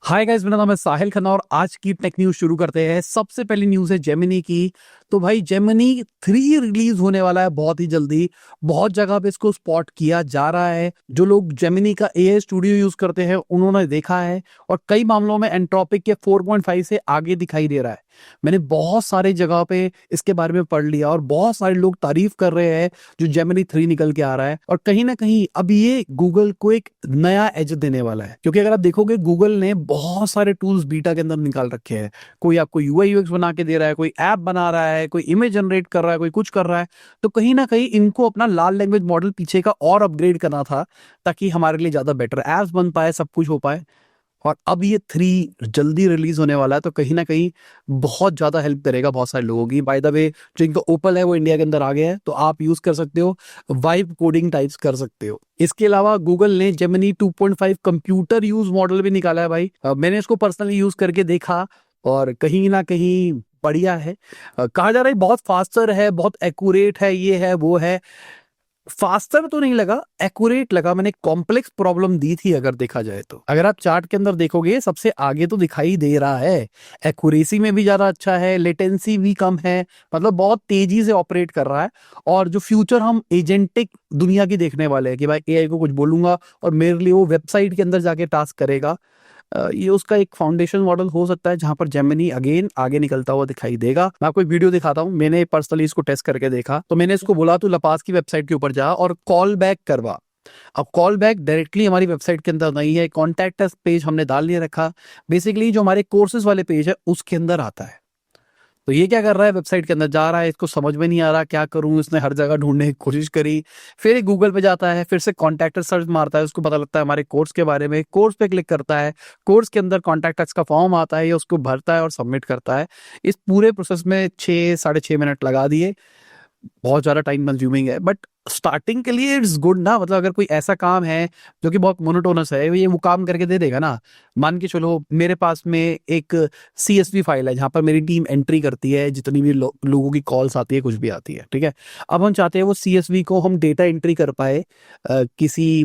Hi guys, मेरा नाम है साहिल खन्ना और आज की टेक न्यूज शुरू करते हैं। सबसे पहली न्यूज है जेमिनी की। तो भाई जेमिनी 3 रिलीज होने वाला है बहुत ही जल्दी। बहुत जगह पे इसको स्पॉट किया जा रहा है। जो लोग जेमिनी का एआई स्टूडियो यूज करते हैं उन्होंने देखा है और कई मामलों में एंट्रोपिक के 4.5 से आगे दिखाई दे रहा है। मैंने बहुत सारे जगह पे इसके बारे में पढ़ लिया और बहुत सारे लोग तारीफ कर रहे हैं जो जेमिनी 3 निकल के आ रहा है। और कहीं ना कहीं अब ये गूगल को एक नया एज देने वाला है, क्योंकि अगर आप देखोगे गूगल ने बहुत सारे टूल्स बीटा के अंदर निकाल रखे हैं। कोई आपको यूआई यूएक्स बना के दे रहा है, कोई ऐप बना रहा है, कोई इमेज जनरेट कर रहा है, कोई कुछ कर रहा है। तो कहीं ना कहीं इनको अपना लार्ज लैंग्वेज मॉडल पीछे का और अपग्रेड करना था ताकि हमारे लिए ज्यादा बेटर ऐप्स बन पाए, सब कुछ हो पाए। और अब ये 3 जल्दी रिलीज होने वाला है, तो कहीं ना कहीं बहुत ज्यादा हेल्प करेगा बहुत सारे लोगों की। बाय द वे, जो इनका ओपल है वो इंडिया के अंदर आ गया है, तो आप यूज कर सकते हो, वाइब कोडिंग टाइप्स कर सकते हो। इसके अलावा गूगल ने जेमिनी 2.5 कंप्यूटर यूज मॉडल भी निकाला है भाई। मैंने इसको पर्सनली यूज करके देखा और कहीं ना कहीं बढ़िया है। कहा जा रहा है बहुत फास्टर है, बहुत एक्यूरेट है, ये है वो है। फास्टर तो नहीं लगा, एक्यूरेट लगा। मैंने कॉम्प्लेक्स प्रॉब्लम दी थी अगर देखा जाए तो। अगर आप चार्ट के अंदर देखोगे सबसे आगे तो दिखाई दे रहा है। एक्यूरेसी में भी ज्यादा अच्छा है, लेटेंसी भी कम है, मतलब बहुत तेजी से ऑपरेट कर रहा है। और जो फ्यूचर हम एजेंटिक दुनिया की देखने वाले हैं कि भाई एआई को कुछ बोलूंगा और मेरे लिए वो वेबसाइट के अंदर जाके टास्क करेगा, ये उसका एक फाउंडेशन मॉडल हो सकता है जहां पर जेमिनी अगेन आगे निकलता हुआ दिखाई देगा। मैं आपको एक वीडियो दिखाता हूं, मैंने पर्सनली इसको टेस्ट करके देखा। तो मैंने इसको बोला तू लपास की वेबसाइट के ऊपर जा और कॉल बैक करवा। अब कॉल बैक डायरेक्टली हमारी वेबसाइट के अंदर नहीं है, कॉन्टैक्ट अस पेज हमने डाल नहीं रखा। बेसिकली जो हमारे कोर्सेज वाले पेज है उसके अंदर आता है। तो ये क्या कर रहा है, वेबसाइट के अंदर जा रहा है, इसको समझ में नहीं आ रहा क्या करूं। इसने हर जगह ढूंढने की कोशिश करी, फिर गूगल पे जाता है, फिर से कॉन्टैक्ट सर्च मारता है, उसको पता लगता है हमारे कोर्स के बारे में। कोर्स पे क्लिक करता है, कोर्स के अंदर कॉन्टैक्ट अस का फॉर्म आता है, ये उसको भरता है और सबमिट करता है। इस पूरे प्रोसेस में 6 साढ़े 6 मिनट लगा दिए। बहुत ज्यादा टाइम कंज्यूमिंग है, बट स्टार्टिंग के लिए इट्स गुड ना। मतलब अगर कोई ऐसा काम है जो कि बहुत मोनोटोनस है, ये वो काम करके दे देगा ना। मान के चलो मेरे पास में एक CSV फाइल है जहां पर मेरी टीम एंट्री करती है, जितनी भी लोगों की कॉल्स आती है, कुछ भी आती है, ठीक है। अब हम चाहते हैं वो CSV को हम डेटा एंट्री कर पाए किसी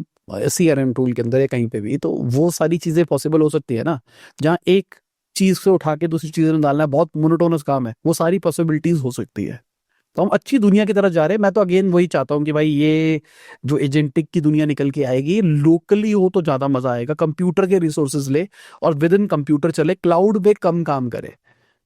CRM टूल के अंदर या कहीं पे भी। तो वो सारी चीजें पॉसिबल हो सकती है ना, जहाँ एक चीज से उठा के दूसरी चीज में डालना बहुत मोनोटोनस काम है, वो सारी पॉसिबिलिटीज हो सकती है। तो हम अच्छी दुनिया की तरफ जा रहे हैं। मैं तो अगेन वही चाहता हूँ कि भाई ये जो एजेंटिक की दुनिया निकल के आएगी, लोकली हो तो ज्यादा मजा आएगा। कंप्यूटर के रिसोर्सेज ले और विद इन कंप्यूटर चले, क्लाउड पे कम काम करे,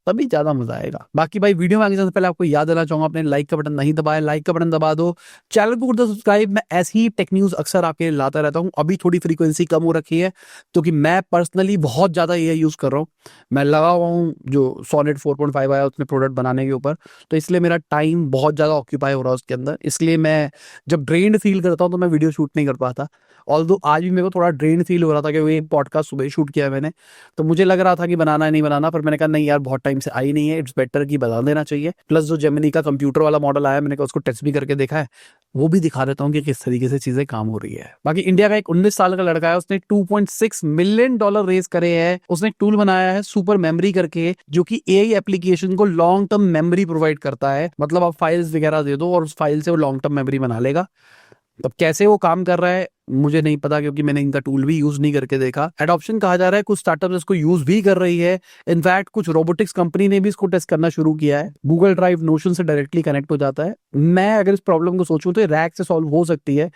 तभी ज्यादा मजा आएगा। बाकी भाई वीडियो में आगे जाने से पहले आपको याद देना चाहूंगा, आपने लाइक का बटन नहीं दबाया, लाइक का बटन दबा दो। चैनल को कर दो सब्सक्राइब। मैं ऐसी ही टेक न्यूज अक्सर आपके लिए लाता रहता हूँ। अभी थोड़ी फ्रीक्वेंसी कम हो रखी है क्योंकि मैं पर्सनली बहुत ज्यादा ये यूज कर रहा हूँ। मैं लगा हुआ हूँ जो सोनेट 4.5 आया उसमें प्रोडक्ट बनाने के ऊपर, तो इसलिए मेरा टाइम बहुत ज्यादा ऑक्यूपाई हो रहा है उसके अंदर। इसलिए मैं जब ड्रेन्ड फील करता हूँ तो मैं वीडियो शूट नहीं कर पाता। ऑल्दो आज भी मेरे को थोड़ा ड्रेन फील हो रहा था क्योंकि पॉडकास्ट सुबह शूट किया है मैंने, तो मुझे लग रहा था कि बनाना है नहीं बनाना, पर मैंने कहा नहीं यार, बहुत टाइम से आई नहीं है, इट्स बेटर कि बता देना चाहिए। प्लस जो जेमिनी का कंप्यूटर वाला मॉडल आया, मैंने कहा उसको टेस्ट भी करके देखा है, वो भी दिखा देता हूँ कि किस तरीके से चीजें काम हो रही है। बाकी इंडिया का एक 19 साल का लड़का है, उसने $2.6 मिलियन रेज करे हैं। उसने एक टूल बनाया है सुपर मेमोरी करके, जो कि एआई एप्लीकेशन को लॉन्ग टर्म मेमोरी प्रोवाइड करता है। मतलब आप फाइल्स वगैरह दे दो और उस फाइल से वो लॉन्ग टर्म मेमोरी बना लेगा। अब कैसे वो काम कर रहा है मुझे नहीं पता, क्योंकि मैंने इनका टूल भी यूज नहीं करके देखा। एडॉप्शन कहा जा रहा है, कुछ स्टार्टअप्स इसको यूज भी कर रही है। इनफैक्ट कुछ रोबोटिक्स कंपनी ने भी इसको टेस्ट करना शुरू किया है। गूगल ड्राइव नोशन से डायरेक्टली कनेक्ट हो जाता है। मैं अगर इस प्रॉब्लम को सोचूं तो ये रैक से सॉल्व हो सकती है,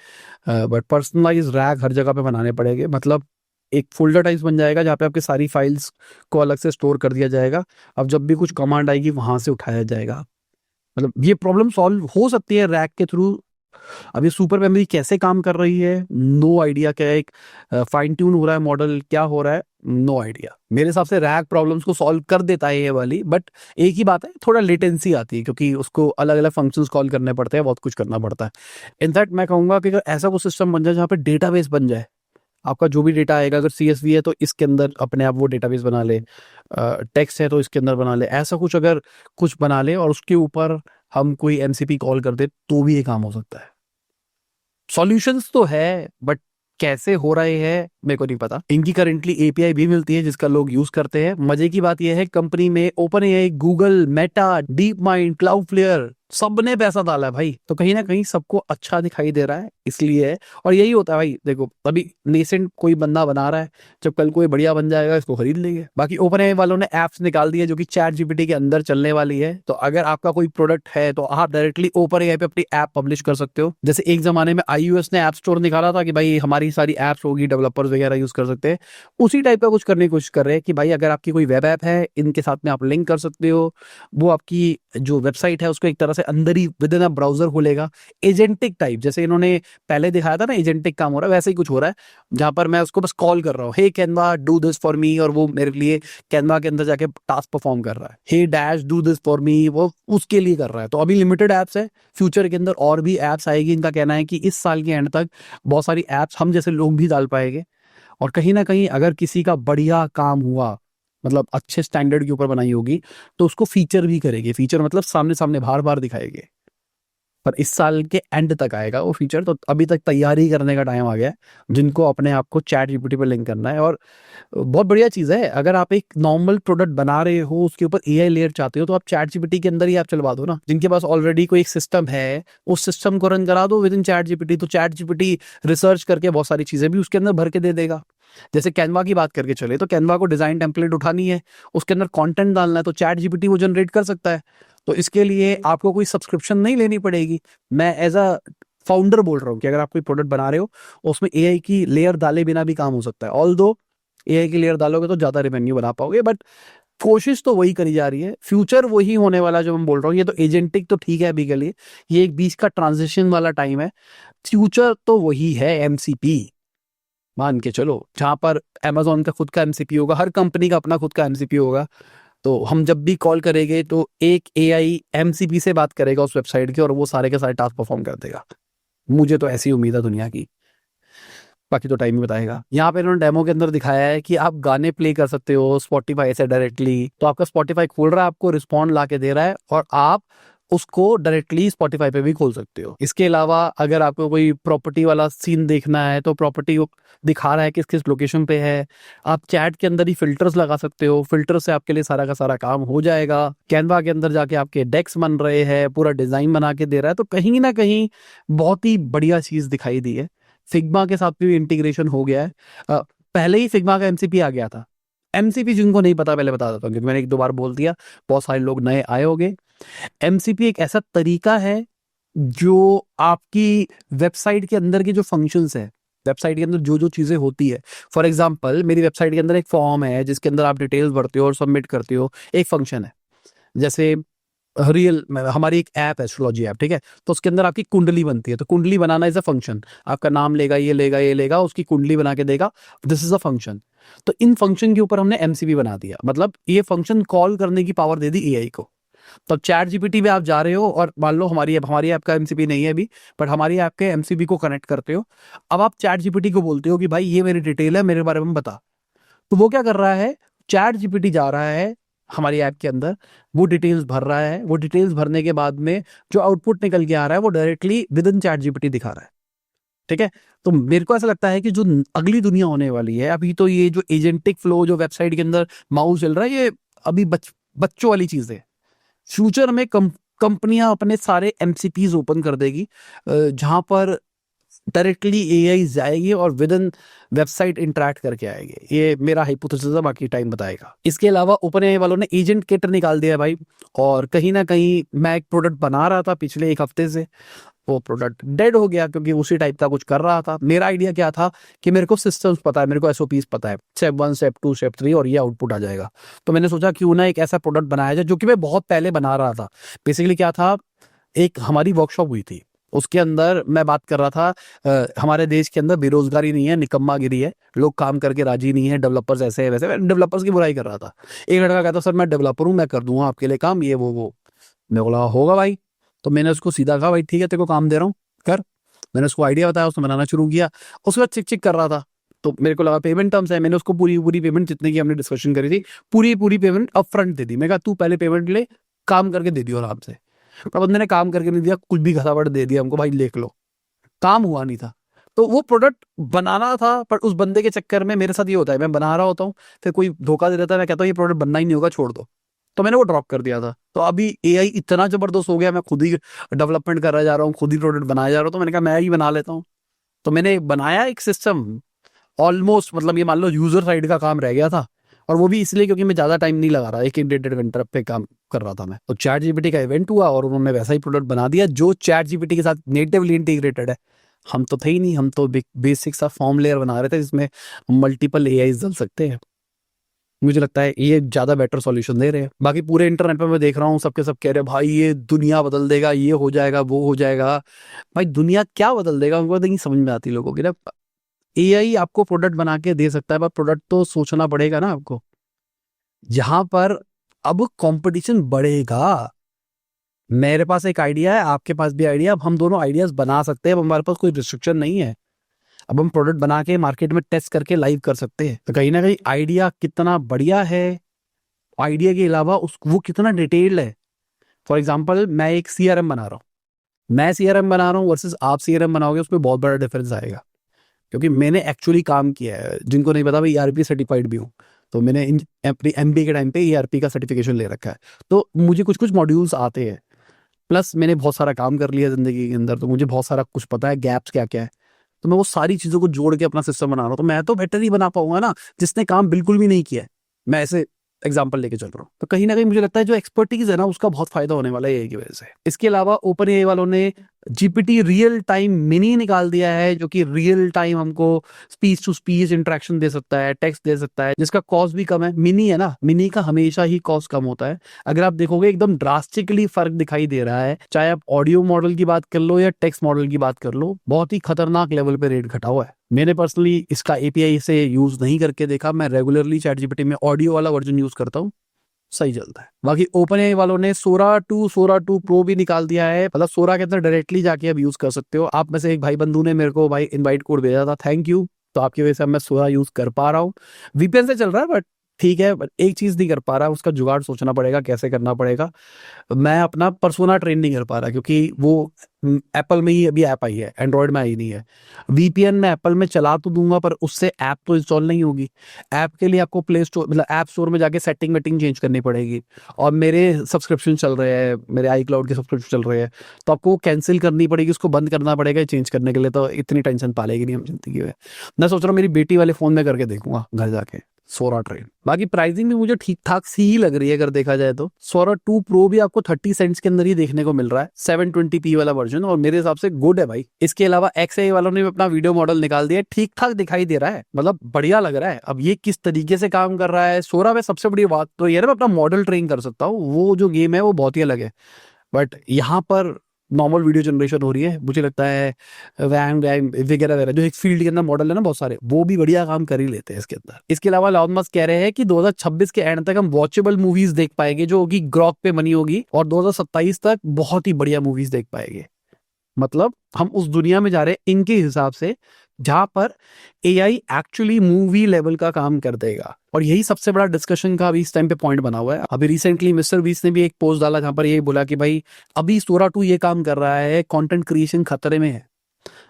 बट पर्सनलाइज रैक हर जगह पे बनाने पड़ेंगे। मतलब एक फोल्डर टाइप बन जाएगा जहाँ पे आपके सारी फाइल्स को अलग से स्टोर कर दिया जाएगा। अब जब भी कुछ कमांड आएगी वहां से उठाया जाएगा। मतलब ये प्रॉब्लम सॉल्व हो सकती है रैक के थ्रू। अब ये सुपर मेमोरी कैसे काम कर रही है, नो आइडिया। क्या एक फाइन ट्यून हो रहा है मॉडल, क्या हो रहा है, नो आइडिया। मेरे हिसाब से रैक प्रॉब्लम्स को सॉल्व कर देता है ये वाली, बट एक ही बात है, थोड़ा लेटेंसी आती है क्योंकि उसको अलग अलग फंक्शंस कॉल करने पड़ते हैं, बहुत कुछ करना पड़ता है। इनफैक्ट मैं कहूंगा कि अगर ऐसा कोई सिस्टम बन जाए जहाँ पे डेटाबेस बन जाए, आपका जो भी डेटा आएगा, अगर CSV है तो इसके अंदर अपने आप वो डेटाबेस बना ले, टेक्स्ट है तो इसके अंदर बना ले, ऐसा कुछ अगर कुछ बना ले और उसके ऊपर हम कोई MCP कॉल कर दे तो भी ये काम हो सकता है। सॉल्यूशंस तो है, बट कैसे हो रहे हैं मेरे को नहीं पता। इनकी करेंटली API भी मिलती है जिसका लोग यूज करते हैं। मजे की बात यह है, कंपनी में open AI, Google, Meta, deep mind, Cloudflare सबने पैसा डाला है भाई, तो कहीं ना कहीं सबको अच्छा दिखाई दे रहा है, इसलिए है। और यही होता है भाई, देखो अभी नेसेंट कोई बंदा बना रहा है, जब कल कोई बढ़िया बन जाएगा इसको खरीद लेंगे। बाकी ओपन एआई वालों ने एप्स निकाल दी है जो कि चैट जीपीटी के अंदर चलने वाली है, तो अगर आपका कोई प्रोडक्ट है तो आप डायरेक्टली ओपन एआई पे अपनी ऐप पब्लिश कर सकते हो। जैसे एक जमाने में iOS ने ऐप स्टोर निकाला था कि भाई हमारी सारी ऐप्स होगी, डेवलपर्स वगैरह यूज कर सकते हैं, उसी टाइप का कुछ करने की कोशिश कर रहे हैं कि भाई अगर आपकी कोई वेब ऐप है, इनके साथ में आप लिंक कर सकते हो, वो आपकी जो वेबसाइट है उसको एक तरह से अंदर ही विद इन अ ब्राउजर खोलेगा, एजेंटिक टाइप। जैसे इन्होंने पहले दिखाया था ना एजेंटिक काम हो रहा है, वैसे ही कुछ हो रहा है, जहां पर मैं उसको बस कॉल कर रहा हूँ, hey Canva do this for me, और वो मेरे लिए कैनवा के अंदर जाके टास्क परफॉर्म कर रहा है, hey Dash do this for me, वो उसके लिए कर रहा है। तो अभी लिमिटेड एप्स है, फ्यूचर के अंदर और भी एप्स आएगी। इनका कहना है कि इस साल के एंड तक बहुत सारी एप्स हम जैसे लोग भी डाल पाएंगे। और कहीं ना कहीं अगर किसी का बढ़िया काम हुआ, मतलब अच्छे स्टैंडर्ड के ऊपर बनाई होगी, तो उसको फीचर भी करेगी। फीचर मतलब सामने सामने बार बार दिखाएंगे, पर इस साल के एंड तक आएगा वो फीचर। तो अभी तक तैयारी करने का टाइम आ गया है, जिनको अपने आप को चैट जीपीटी पर लिंक करना है। और बहुत बढ़िया चीज़ है, अगर आप एक नॉर्मल प्रोडक्ट बना रहे हो, उसके ऊपर एआई लेयर चाहते हो, तो आप चैट जीपीटी के अंदर ही आप चलवा दो ना। जिनके पास ऑलरेडी कोई एक सिस्टम है, उस सिस्टम को रन करा दो विद इन चैट जीपीटी, तो चैट जीपीटी रिसर्च करके बहुत सारी चीजें भी उसके अंदर भर के दे देगा। जैसे कैनवा की बात करके चले, तो कैनवा को डिजाइन टेम्पलेट उठानी है, उसके अंदर कंटेंट डालना है, तो चैट जीपीटी वो जनरेट कर सकता है। तो इसके लिए आपको कोई सब्सक्रिप्शन नहीं लेनी पड़ेगी। मैं एज अ फाउंडर बोल रहा हूँ कि अगर आप कोई प्रोडक्ट बना रहे हो, उसमें एआई की लेयर डाले बिना भी काम हो सकता है। ऑल दो एआई की लेयर डालोगे तो ज्यादा रेवेन्यू बना पाओगे, बट कोशिश तो वही करी जा रही है। फ्यूचर वही होने वाला जो मैं बोल रहा हूँ। ये तो एजेंटिक तो ठीक है अभी के लिए, ये एक बीच का ट्रांजिशन वाला टाइम है। फ्यूचर तो वही है एमसीपी, मान के चलो, जहां पर अमेजोन का खुद का एमसीपी होगा, हर कंपनी का अपना खुद का एमसीपी होगा। तो हम जब भी कॉल करेंगे तो एक एआई एमसीपी से बात करेगा उस वेबसाइट के, और वो सारे के सारे टास्क परफॉर्म कर देगा। मुझे तो ऐसी उम्मीद है दुनिया की, बाकी तो टाइम ही बताएगा। यहाँ पे इन्होंने डेमो के अंदर दिखाया है कि आप गाने प्ले कर सकते हो स्पॉटिफाई से डायरेक्टली। तो आपका स्पॉटिफाई खोल रहा है, आपको रिस्पॉन्ड ला के दे रहा है, और आप उसको डायरेक्टली स्पॉटिफाई पे भी खोल सकते हो। इसके अलावा अगर आपको कोई प्रॉपर्टी वाला सीन देखना है, तो प्रॉपर्टी दिखा रहा है किस किस लोकेशन पे है। आप चैट के अंदर ही फिल्टर्स लगा सकते हो, फिल्टर से आपके लिए सारा का सारा काम हो जाएगा। कैनवा के अंदर जाके आपके डेक्स बन रहे हैं, पूरा डिजाइन बना के दे रहा है। तो कहीं ना कहीं बहुत ही बढ़िया चीज दिखाई दी है। फिग्मा के साथ भी इंटीग्रेशन हो गया है। पहले ही फिग्मा का एमसीपी आ गया था। एमसीपी जिनको नहीं पता पहले बता देता हूँ, क्योंकि मैंने एक दो बार बोल दिया, बहुत सारे लोग नए आए होंगे। एमसीपी एक ऐसा तरीका है जो आपकी वेबसाइट के अंदर की जो फंक्शंस है, वेबसाइट के अंदर जो जो चीजें होती है, फॉर एग्जांपल मेरी वेबसाइट के अंदर एक फॉर्म है जिसके अंदर आप डिटेल्स भरते हो और सबमिट करते हो, एक फंक्शन है। जैसे हमारी एक ऐप है एस्ट्रोलॉजी ऐप, ठीक है, तो उसके अंदर आपकी कुंडली बनती है। तो कुंडली बनाना इज अ फंक्शन, आपका नाम लेगा, ये लेगा, ये लेगा, उसकी कुंडली बना के देगा, दिस इज अ फंक्शन। तो इन फंक्शन के ऊपर हमने एमसीपी बना दिया, मतलब ये फंक्शन कॉल करने की पावर दे दी एआई को। तो चैट जीपीटी पे आप जा रहे हो और मान लो हमारी ऐप का एमसीपी नहीं है अभी, बट हमारी ऐप के एमसीपी को कनेक्ट करते हो। अब आप चैट जीपीटी को बोलते हो कि भाई ये मेरी डिटेल है, मेरे बारे में बता। तो वो क्या कर रहा है, चैट जीपीटी जा रहा है हमारी ऐप के अंदर, वो डिटेल्स भर रहा है, वो डिटेल्स भरने के बाद में जो आउटपुट निकल के आ रहा है वो directly with in chat GPT दिखा रहा है। ठीक है, तो मेरे को ऐसा लगता है कि जो अगली दुनिया होने वाली है, अभी तो ये जो एजेंटिक फ्लो जो वेबसाइट के अंदर माउस चल रहा है, ये अभी बच्चों वाली चीज है। फ्यूचर में कंपनियां अपने सारे एमसीपीज ओपन कर देगी, जहां पर डायरेक्टली एआई जाएगी और विद इन वेबसाइट इंटरेक्ट करके आएगी। ये मेरा हाइपोथेसिस है, बाकी टाइम बताएगा। इसके अलावा ओपन एआई वालों ने एजेंट किट निकाल दिया है भाई, और कहीं ना कहीं मैं एक प्रोडक्ट बना रहा था पिछले एक हफ्ते से, वो प्रोडक्ट डेड हो गया क्योंकि उसी टाइप का कुछ कर रहा था। मेरा आइडिया क्या था कि मेरे को सिस्टम्स पता है, मेरे को एसओपीस पता है, स्टेप 1 स्टेप 2 स्टेप 3, और ये आउटपुट आ जाएगा। तो मैंने सोचा क्यों ना एक ऐसा प्रोडक्ट बनाया जाए, जो कि मैं बहुत पहले बना रहा था। बेसिकली क्या था, एक हमारी वर्कशॉप हुई थी, उसके अंदर मैं बात कर रहा था हमारे देश के अंदर बेरोजगारी नहीं है, निकम्मागिरी है, लोग काम करके राजी नहीं है, डेवलपर्स ऐसे है वैसे, डेवलपर्स की बुराई कर रहा था। एक लड़का कहता सर मैं डेवलपर हूँ, मैं कर दूंगा आपके लिए काम, ये वो। मैं बोला होगा भाई। तो मैंने उसको सीधा कहा भाई ठीक है, तेरे को काम दे रहा हूँ, कर। मैंने उसको आइडिया बताया, उसने बनाना शुरू किया। उसके बाद चिक चिक कर रहा था, तो मेरे को लगा पेमेंट टर्म्स है, मैंने उसको पूरी पूरी पेमेंट जितने की हमने डिस्कशन करी थी, पूरी पूरी पेमेंट अप फ्रंट दे दी। मैं कहा तू पहले पेमेंट ले, काम करके दे दियो आराम से। पर बंदे ने काम करके नहीं दिया, कुछ भी घसावट दे दिया हमको, भाई देख लो, काम हुआ नहीं था। तो वो प्रोडक्ट बनाना था, पर उस बंदे के चक्कर में मेरे साथ ये होता है, मैं बना रहा होता हूँ, फिर कोई धोखा दे देता है, मैं कहता हूँ ये प्रोडक्ट बनना ही नहीं होगा, छोड़ दो। तो मैंने वो ड्रॉप कर दिया था। तो अभी एआई इतना जबरदस्त हो गया, मैं खुद ही डेवलपमेंट कर रहा जा रहा हूँ, खुद ही प्रोडक्ट बनाया जा रहा हूँ, तो मैंने कहा मैं ही बना लेता हूँ। तो मैंने बनाया एक सिस्टम, ऑलमोस्ट मतलब ये मान लो यूजर साइड का काम रह गया था, और वो भी इसलिए क्योंकि मैं ज्यादा टाइम नहीं लगा रहा, एक एक 1.5 घंटा पे काम कर रहा था मैं। तो चैट जीपीटी का इवेंट हुआ और उन्होंने वैसा ही प्रोडक्ट बना दिया जो चैट जीपीटी के साथ नेटिवली इंटीग्रेटेड है। हम तो थे ही नहीं, हम तो बेसिक सा फॉर्म लेयर बना रहे थे जिसमें मल्टीपल एआई डल सकते हैं। मुझे लगता है ये ज्यादा बेटर सॉल्यूशन दे रहे हैं। बाकी पूरे इंटरनेट पे मैं देख रहा हूँ सबके सब कह रहे हैं भाई ये दुनिया बदल देगा, ये हो जाएगा, वो हो जाएगा। भाई दुनिया क्या बदल देगा, उनको तो नहीं समझ में आती लोगों की ना। एआई आपको प्रोडक्ट बना के दे सकता है, पर प्रोडक्ट तो सोचना पड़ेगा ना आपको। जहां पर अब कंपटीशन बढ़ेगा, मेरे पास एक आइडिया है, आपके पास भी आइडिया, अब हम दोनों आइडियाज बना सकते हैं। अब हमारे पास कोई रिस्ट्रिक्शन नहीं है, अब हम प्रोडक्ट बना के मार्केट में टेस्ट करके लाइव कर सकते हैं। तो कहीं ना कहीं आइडिया कितना बढ़िया है, आइडिया के अलावा उस वो कितना डिटेल्ड है। फॉर एग्जाम्पल मैं एक सीआरएम बना रहा हूँ, मैं सीआरएम बना रहा हूँ वर्सेस आप सीआरएम बनाओगे, उसमें बहुत बड़ा डिफरेंस आएगा। क्योंकि मैंने एक्चुअली काम किया है, जिनको नहीं पता मैं ईआरपी सर्टिफाइड भी हूँ। तो मैंने अपनी एमबीए के टाइम पे ईआरपी का सर्टिफिकेशन ले रखा है, तो मुझे कुछ कुछ मॉड्यूल्स आते हैं। प्लस मैंने बहुत सारा काम कर लिया जिंदगी के अंदर, तो मुझे बहुत सारा कुछ पता है गैप्स क्या क्या है। तो मैं वो सारी चीजों को जोड़ के अपना सिस्टम बना रहा हूँ, तो मैं तो बेटर ही बना पाऊंगा ना जिसने काम बिल्कुल भी नहीं किया है। मैं ऐसे एग्जाम्पल लेके चल रहा हूँ, तो कहीं ना कहीं मुझे लगता है जो एक्सपर्टीज है ना उसका बहुत फायदा होने वाला है एआई की वजह से। इसके अलावा ओपन एआई वालों ने जीपीटी रियल टाइम मिनी निकाल दिया है, जो कि रियल टाइम हमको स्पीच टू स्पीच इंटरेक्शन दे सकता है, टेक्स्ट दे सकता है, जिसका कॉस्ट भी कम है। मिनी है ना, मिनी का हमेशा ही कॉस्ट कम होता है। अगर आप देखोगे एकदम ड्रास्टिकली फर्क दिखाई दे रहा है, चाहे आप ऑडियो मॉडल की बात कर लो या टेक्स्ट मॉडल की बात कर लो, बहुत ही खतरनाक लेवल पे रेट घटा हुआ है। मैंने पर्सनली इसका एपीआई से यूज नहीं करके देखा, मैं रेगुलरली चैट जीपीटी में ऑडियो वाला वर्जन यूज करता हूँ, सही चलता है। बाकी ओपन एआई वालों ने सोरा 2 प्रो भी निकाल दिया है, मतलब सोरा के अंदर डायरेक्टली जाके अब यूज कर सकते हो। आप में से एक भाई बंधु ने मेरे को भाई इनवाइट कोड भेजा था, थैंक यू। तो आपकी वजह से अब मैं सोरा यूज कर पा रहा हूँ, वीपीएन से चल रहा है, बट ठीक है। बट एक चीज नहीं कर पा रहा, उसका जुगाड़ सोचना पड़ेगा कैसे करना पड़ेगा। मैं अपना पर्सोना ट्रेन नहीं कर पा रहा, क्योंकि वो एप्पल में ही अभी ऐप आई है, एंड्रॉयड में आई नहीं है। वीपीएन में एप्पल में चला तो दूंगा, पर उससे ऐप तो इंस्टॉल नहीं होगी। ऐप के लिए आपको प्ले स्टोर मतलब ऐप स्टोर में जाके सेटिंग वेटिंग चेंज करनी पड़ेगी। और मेरे सब्सक्रिप्शन चल रहे हैं, मेरे आई क्लाउड के सब्सक्रिप्शन चल रहे हैं, तो आपको कैंसिल करनी पड़ेगी, उसको बंद करना पड़ेगा चेंज करने के लिए। तो इतनी टेंशन पालेगी नहीं हम जिंदगी में। मैं सोच रहा हूँ मेरी बेटी वाले फोन में करके देखूंगा घर जाके सोरा ट्रेन। बाकी प्राइसिंग भी मुझे ठीक ठाक सी ही लग रही है अगर देखा जाए तो। सोरा 2 प्रो भी आपको 30 सेंट्स के अंदर ही देखने को मिल रहा है, 720p वाला वर्जन, और मेरे हिसाब से गुड है भाई। इसके अलावा XAI वालों ने भी अपना वीडियो मॉडल निकाल दिया, ठीक ठाक दिखाई दे रहा है, मतलब बढ़िया लग रहा है। अब ये किस तरीके से काम कर रहा है सोरा में, सबसे बड़ी बात तो ये मैं अपना मॉडल ट्रेन कर सकता हूँ, वो जो गेम है वो बहुत ही अलग है। बट यहाँ पर नॉर्मल वीडियो जनरेशन हो रही है, मुझे लगता है वैंग वैंग वगैरह वगैरह जो एक फील्ड के अंदर मॉडल है ना बहुत सारे, वो भी बढ़िया काम कर ही लेते हैं इसके अंदर। इसके अलावा एलन मस्क कह रहे हैं कि 2026 के एंड तक हम वॉचेबल मूवीज देख पाएंगे जो कि ग्रॉक पे बनी होगी, और 2027 तक बहुत ही बढ़िया मूवीज देख पाएंगे। मतलब हम उस दुनिया में जा रहे हैं इनके हिसाब से जहां पर एआई एक्चुअली मूवी लेवल का काम कर देगा। और यही सबसे बड़ा डिस्कशन का अभी इस टाइम पे पॉइंट बना हुआ है। अभी रिसेंटली मिस्टर बीस्ट ने भी एक पोस्ट डाला जहां पर ये बोला कि भाई अभी सोरा 2 ये काम कर रहा है, कंटेंट क्रिएशन खतरे में है।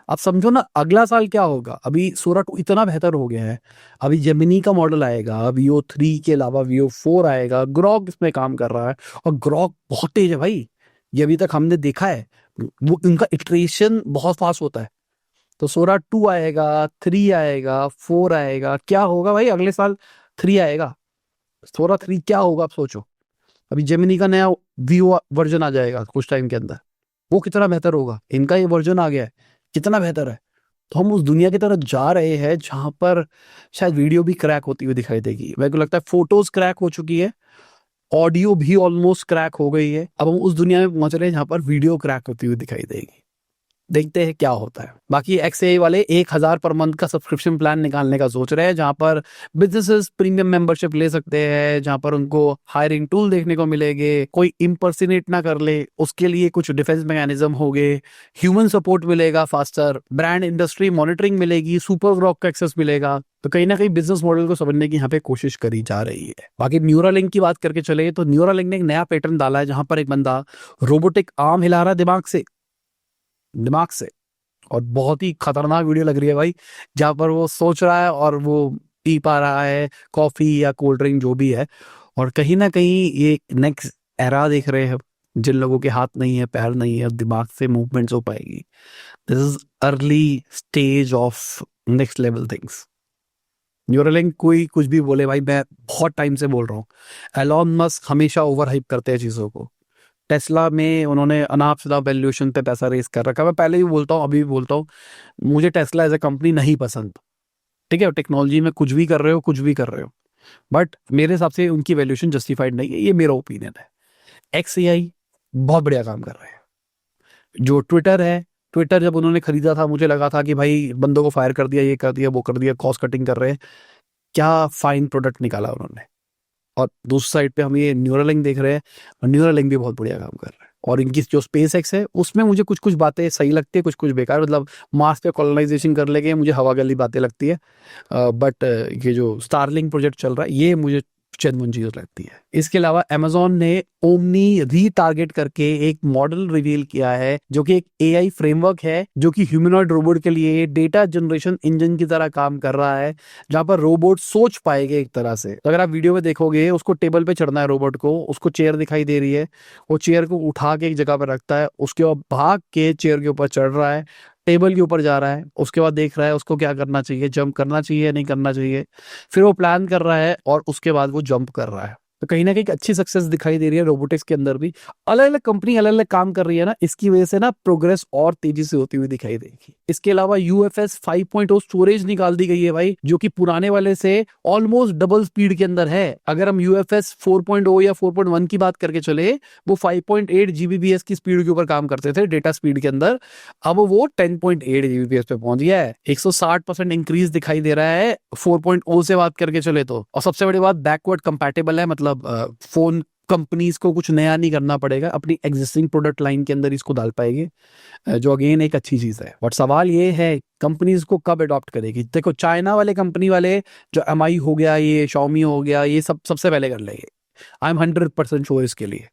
अब समझो ना अगला साल क्या होगा। अभी सोरा 2 इतना बेहतर हो गया है, अभी जेमिनी का मॉडल आएगा, VO3 के अलावा VO4 आएगा, ग्रॉक इसमें काम कर रहा है, और ग्रॉक बहुत तेज है भाई, ये अभी तक हमने देखा है, वो इनका इटरेशन बहुत फास्ट होता है। तो सोरा 2 आएगा, 3 आएगा, 4 आएगा, क्या होगा भाई अगले साल 3 आएगा। सोरा 3 क्या होगा आप सोचो। अभी जेमिनी का नया वीओ वर्जन आ जाएगा कुछ टाइम के अंदर, वो कितना बेहतर होगा। इनका ये वर्जन आ गया है, कितना बेहतर है। तो हम उस दुनिया की तरफ जा रहे हैं जहां पर शायद वीडियो भी क्रैक होती हुई दिखाई देगी। मेरे को लगता है फोटोज क्रैक हो चुकी है, ऑडियो भी ऑलमोस्ट क्रैक हो गई है, अब हम उस दुनिया में पहुंच रहे हैं जहां पर वीडियो क्रैक होती हुई दिखाई देगी। देखते हैं क्या होता है। बाकी XAI वाले 1000 पर मंथ का सब्सक्रिप्शन प्लान निकालने का सोच रहे हैं, जहां पर बिजनेसेस प्रीमियम मेंबरशिप ले सकते हैं, जहां पर उनको हायरिंग टूल देखने को मिलेंगे, कोई इम्पर्सिनेट ना कर ले उसके लिए कुछ डिफेंस मैकेनिज्म हो गए, ह्यूमन सपोर्ट मिलेगा फास्टर, ब्रांड इंडस्ट्री मॉनिटरिंग मिलेगी, सुपर ग्रॉक का एक्सेस मिलेगा। तो कहीं ना कहीं बिजनेस मॉडल को समझने की यहाँ पे कोशिश करी जा रही है। बाकी न्यूरालिंक की बात करके चले तो न्यूरालिंक ने एक नया पैटर्न डाला है जहां पर एक बंदा रोबोटिक आर्म हिला रहा है दिमाग से, और बहुत ही खतरनाक वीडियो लग रही है भाई, जहां पर वो सोच रहा है और वो पी पा रहा है कॉफी या कोल्ड ड्रिंक जो भी है, और कहीं ना कहीं ये नेक्स्ट एरा देख रहे हैं, जिन लोगों के हाथ नहीं है, पैर नहीं है, दिमाग से मूवमेंट्स हो पाएगी। This is early stage of next level things. Neuralink कोई कुछ भी बोले भाई, मैं बहुत टाइम से बोल रहा हूँ, एलॉन मस्क हमेशा ओवर हाइप करते हैं चीज़ों को। टेस्ला में उन्होंने अनाप शनाप वैल्यूएशन पे पैसा रेस कर रखा है। मैं पहले भी बोलता हूँ, अभी भी बोलता हूँ, मुझे टेस्ला एज ए कंपनी नहीं पसंद। ठीक है, टेक्नोलॉजी में कुछ भी कर रहे हो, कुछ भी कर रहे हो, बट मेरे हिसाब से उनकी वैल्यूएशन जस्टिफाइड नहीं है, ये मेरा ओपिनियन है। XAI बहुत बढ़िया काम कर रहे हैं। जो ट्विटर है, ट्विटर जब उन्होंने खरीदा था, मुझे लगा था कि भाई बंदों को फायर कर दिया, ये कर दिया, वो कर दिया, कॉस्ट कटिंग कर रहे हैं। क्या फाइन प्रोडक्ट निकाला उन्होंने। और दूसरी साइड पे हम ये न्यूरालिंक देख रहे हैं, और न्यूरालिंक भी बहुत बढ़िया काम कर रहा है। और इनकी जो स्पेस एक्स है, उसमें मुझे कुछ कुछ बातें सही लगती है, कुछ कुछ बेकार, मतलब मार्स पे कॉलोनाइजेशन कर लेके मुझे हवा गली बातें लगती है। बट ये जो स्टारलिंक प्रोजेक्ट चल रहा है, ये मुझे चंद चीज लगती है। इसके अलावा अमेजोन ने ओमनी रीटारगेट करके एक मॉडल रिवील किया है, जो कि एक AI फ्रेमवर्क है, जो कि ह्यूमनॉइड रोबोट के लिए डेटा जनरेशन इंजन की तरह काम कर रहा है, जहां पर रोबोट सोच पाएंगे एक तरह से। तो अगर आप वीडियो में देखोगे, उसको टेबल पे चढ़ना है रोबोट को, उसको चेयर दिखाई दे रही है, वो चेयर को उठा के एक जगह पर रखता है, उसके बाद भाग के चेयर के ऊपर चढ़ रहा है, टेबल के ऊपर जा रहा है, उसके बाद देख रहा है उसको क्या करना चाहिए, जंप करना चाहिए या नहीं करना चाहिए, फिर वो प्लान कर रहा है और उसके बाद वो जंप कर रहा है। तो कहीं ना कहीं एक अच्छी सक्सेस दिखाई दे रही है रोबोटिक्स के अंदर भी। अलग अलग कंपनी अलग अलग काम कर रही है ना, इसकी वजह से ना प्रोग्रेस और तेजी से होती हुई दिखाई देगी। इसके अलावा UFS 5.0 स्टोरेज निकाल दी गई है भाई, जो कि पुराने वाले से ऑलमोस्ट डबल स्पीड के अंदर है। अगर हम UFS 4.0 या 4.1 की बात करके चले, वो 5.8 GBps की स्पीड के ऊपर काम करते थे डेटा स्पीड के अंदर, अब वो 10.8 GBps पे पहुंच गया है। 160% इंक्रीज दिखाई दे रहा है 4.0 से बात करके चले तो। और सबसे बड़ी बात, बैकवर्ड कंपैटिबल है, मतलब फोन कंपनीज को कुछ नया नहीं करना पड़ेगा, अपनी एग्जिस्टिंग प्रोडक्ट लाइन के अंदर इसको डाल पाएंगे, जो अगेन एक अच्छी चीज है। बट सवाल ये है, कंपनीज को कब अडॉप्ट करेगी। देखो, चाइना वाले कंपनी वाले, जो MI हो गया, ये Xiaomi हो गया, ये सब सबसे पहले कर लेंगे, आई एम 100% श्योर इसके लिए।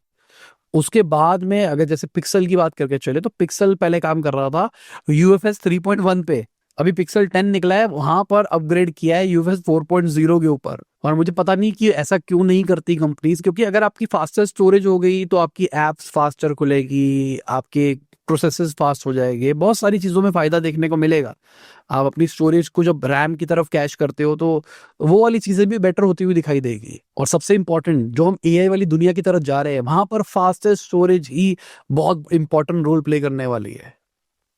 उसके बाद में अगर जैसे पिक्सल की बात करके चले, तो पिक्सल पहले काम कर रहा था UFS 3.1 पे, अभी पिक्सल 10 निकला है, वहां पर अपग्रेड किया है UFS 4.0 के ऊपर। और मुझे पता नहीं कि ऐसा क्यों नहीं करती कंपनीज, क्योंकि अगर आपकी फास्टर स्टोरेज हो गई तो आपकी एप्स फास्टर खुलेगी, आपके प्रोसेसेस फास्ट हो जाएंगे, बहुत सारी चीजों में फायदा देखने को मिलेगा। आप अपनी स्टोरेज को जब रैम की तरफ कैश करते हो, तो वो वाली चीजें भी बेटर होती हुई दिखाई देगी। और सबसे इंपॉर्टेंट, जो हम AI वाली दुनिया की तरफ जा रहे हैं, वहां पर फास्टेस्ट स्टोरेज ही बहुत इंपॉर्टेंट रोल प्ले करने वाली है।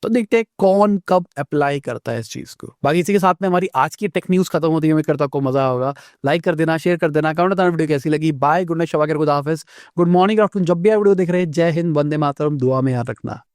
तो देखते हैं कौन कब अप्लाई करता है इस चीज को। बाकी इसी के साथ में हमारी आज की टेक न्यूज खत्म होती है। उम्मीद करता हूं आपको मजा होगा। लाइक कर देना, शेयर कर देना, कमेंट बताना वीडियो कैसी लगी। बाय, गुड नाइट, शबा खैर, खुदा हाफिज, गुड मॉर्निंग, आफ्टरनून, जब भी आप वीडियो देख रहे हैं। जय हिंद, वंदे मातरम, दुआ में याद रखना।